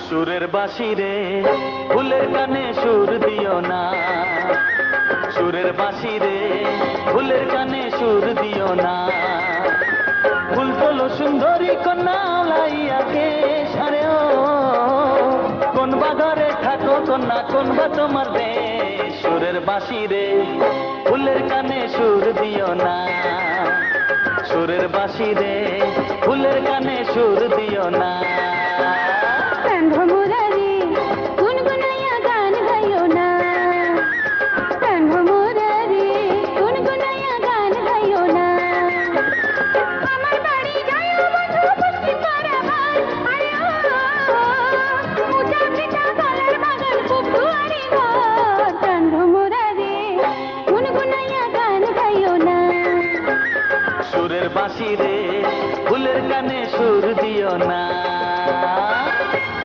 সুরের বাঁশি রে ফুলের কানে সুর দিও না, সুরের বাঁশি রে ফুলের কানে সুর দিও না। ফুল তোলো সুন্দরী কন্যা লাইয়াকে সারে ও, কোন বা ঘরে থাকো কন্যা, কোন বা তোমার দেশ। সুরের বাঁশি রে ফুলের কানে সুর দিও না, সুরের বাঁশি রে ফুলের কানে সুর দিও না।